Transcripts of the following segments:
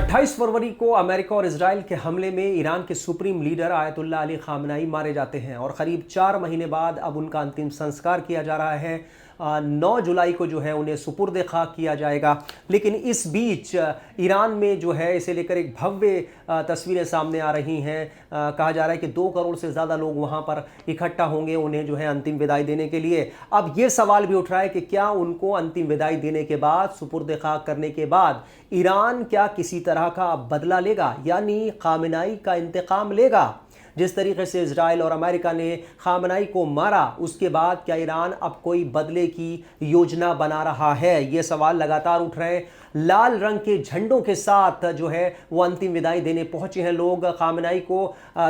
28 फरवरी को अमेरिका और इजराइल के हमले में ईरान के supreme leader Ayatollah Ali Khamenei मारे जाते हैं और करीब 4 महीने बाद अब उनका अंतिम संस्कार किया जा रहा है। 9 जुलाई को जो है उन्हें सुपुर्द खाक किया जाएगा। लेकिन इस बीच ईरान में जो है इसे लेकर एक भव्य तस्वीरें सामने आ रही हैं। कहा जा रहा है कि 2 करोड़ से ज़्यादा लोग वहाँ पर इकट्ठा होंगे उन्हें जो है अंतिम विदाई देने के लिए। अब ये सवाल भी उठ रहा है कि क्या उनको अंतिम विदाई देने के बाद, सुपुर्द खाक करने के बाद ईरान क्या किसी तरह का बदला लेगा, यानी खामनेई का इंतकाम लेगा? जिस तरीके से इजराइल और अमेरिका ने खामनेई को मारा, उसके बाद क्या ईरान अब कोई बदले की योजना बना रहा है? ये सवाल लगातार उठ रहे हैं। लाल रंग के झंडों के साथ जो है वो अंतिम विदाई देने पहुंचे हैं लोग खामनेई को।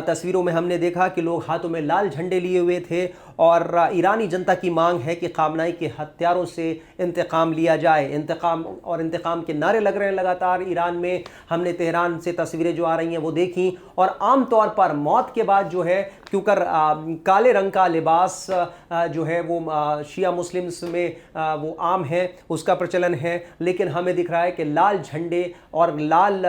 तस्वीरों में हमने देखा कि लोग हाथों में लाल झंडे लिए हुए थे और ईरानी जनता की मांग है कि खामनेई के हत्यारों से इंतकाम लिया जाए। इंतकाम के नारे लग रहे हैं लगातार ईरान में। हमने तेहरान से तस्वीरें जो आ रही हैं वो देखी और आमतौर पर मौत के बाद जो है, क्योंकि काले रंग का लिबास जो है वो शिया मुस्लिम्स में वो आम है, उसका प्रचलन है। लेकिन हमें दिख रहा है कि लाल झंडे और लाल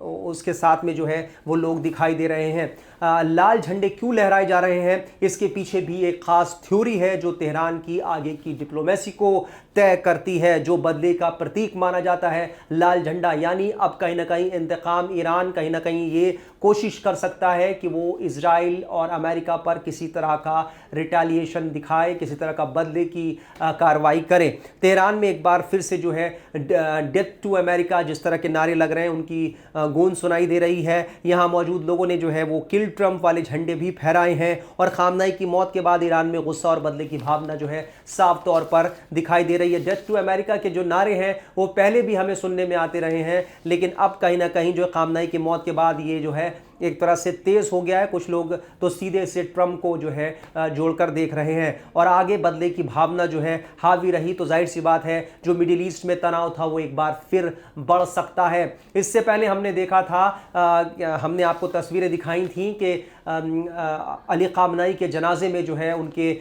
उसके साथ में जो है वो लोग दिखाई दे रहे हैं। लाल झंडे क्यों लहराए जा रहे हैं, इसके पीछे भी एक खास थ्योरी है जो तेहरान की आगे की डिप्लोमेसी को तय करती है, जो बदले का प्रतीक माना जाता है लाल झंडा। यानी अब कहीं ना कहीं इंतकाम ईरान कहीं ना कहीं ये कोशिश कर सकता है कि वो इजराइल और अमेरिका पर किसी तरह का रिटेलिएशन दिखाए, किसी तरह का बदले की कार्रवाई करे। तेहरान में एक बार फिर से जो है डेथ टू अमेरिका जिस तरह के नारे लग रहे हैं उनकी गूंज सुनाई दे रही है। यहाँ मौजूद लोगों ने जो है वो किल ट्रंप वाले झंडे भी फहराए हैं और खामनेई की मौत के बाद ईरान में गुस्सा और बदले की भावना जो है साफ तौर पर दिखाई दे रही है। डेथ टू अमेरिका के जो नारे हैं वो पहले भी हमें सुनने में आते रहे हैं, लेकिन अब कहीं ना कहीं जो खामनेई की मौत के बाद ये जो है एक तरह से तेज हो गया है। कुछ लोग तो सीधे से ट्रंप को जो है जोड़कर देख रहे हैं और आगे बदले की भावना जो है हावी रही तो जाहिर सी बात है जो मिडिल ईस्ट में तनाव था वो एक बार फिर बढ़ सकता है। इससे पहले हमने देखा था, हमने आपको तस्वीरें दिखाई थी कि अली खामनेई के जनाजे में जो है उनके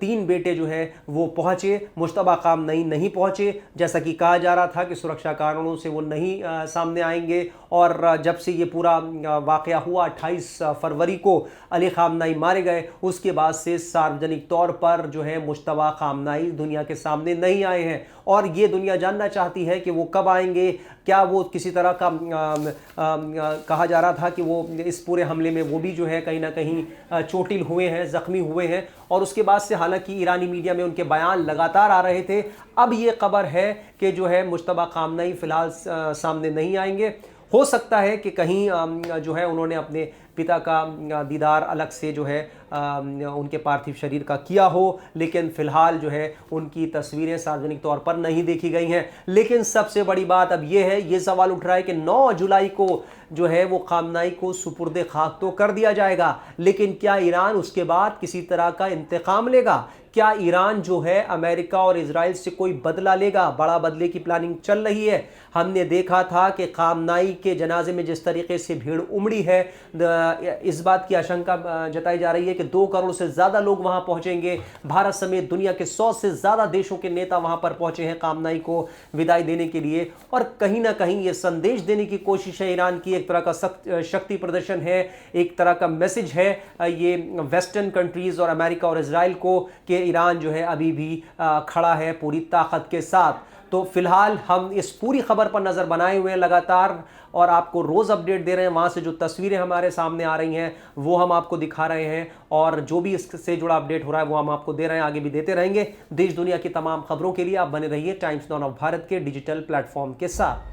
3 बेटे जो है वो पहुंचे, मुश्तबा खामनेई नहीं पहुंचे। जैसा कि कहा जा रहा था कि सुरक्षा कारणों से वो नहीं सामने आएंगे। और जब से ये पूरा वाक़या हुआ 28 फरवरी को अली खामनेई मारे गए, उसके बाद से सार्वजनिक तौर पर जो है मुश्तबा खामनेई दुनिया के सामने नहीं आए हैं और ये दुनिया जानना चाहती है कि वो कब आएंगे। क्या वो किसी तरह का कहा जा रहा था कि वो इस पूरे हमले में वो भी जो है कहीं ना कहीं चोटिल हुए हैं, ज़ख्मी हुए हैं। और उसके बाद से हालांकि ईरानी मीडिया में उनके बयान लगातार आ रहे थे। अब ये खबर है कि जो है मुश्तबा खामनेई फ़िलहाल सामने नहीं आएंगे। हो सकता है कि कहीं जो है उन्होंने अपने पिता का दीदार अलग से जो है उनके पार्थिव शरीर का किया हो, लेकिन फ़िलहाल जो है उनकी तस्वीरें सार्वजनिक तौर पर नहीं देखी गई हैं। लेकिन सबसे बड़ी बात अब ये है, ये सवाल उठ रहा है कि 9 जुलाई को जो है वो खामनेई को सुपुर्द खाक तो कर दिया जाएगा, लेकिन क्या ईरान उसके बाद किसी तरह का इंतकाम लेगा? क्या ईरान जो है अमेरिका और इजराइल से कोई बदला लेगा? बड़ा बदले की प्लानिंग चल रही है। हमने देखा था कि खामनेई के जनाजे में जिस तरीके से भीड़ उमड़ी है, इस बात की आशंका जताई जा रही है कि 2 करोड़ से ज़्यादा लोग वहां पहुंचेंगे। भारत समेत दुनिया के 100 से ज़्यादा देशों के नेता वहां पर पहुंचे हैं खामनेई को विदाई देने के लिए। और कहीं ना कहीं ये संदेश देने की कोशिश है ईरान की, एक तरह का शक्ति प्रदर्शन है, एक तरह का मैसेज है ये वेस्टर्न कंट्रीज़ और अमेरिका और इजराइल को कि ईरान जो है अभी भी खड़ा है पूरी ताकत के साथ। तो फिलहाल हम इस पूरी खबर पर नज़र बनाए हुए हैं लगातार और आपको रोज़ अपडेट दे रहे हैं। वहाँ से जो तस्वीरें हमारे सामने आ रही हैं वो हम आपको दिखा रहे हैं और जो भी इससे जुड़ा अपडेट हो रहा है वो हम आपको दे रहे हैं, आगे भी देते रहेंगे। देश दुनिया की तमाम खबरों के लिए आप बने रहिए टाइम्स नाउ ऑफ भारत के डिजिटल प्लेटफॉर्म के साथ।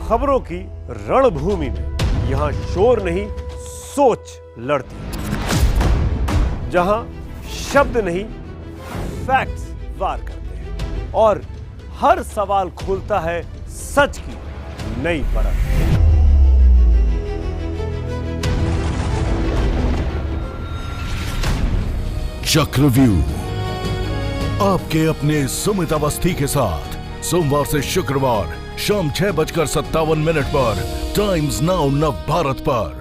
खबरों की रणभूमि में यहां शोर नहीं सोच लड़ती है, जहां शब्द नहीं फैक्ट्स वार करते हैं और हर सवाल खोलता है सच की नई परत। चक्रव्यूह आपके अपने सुमित अवस्थी के साथ सोमवार से शुक्रवार शाम 6:57 पर टाइम्स नाउ नव भारत पर।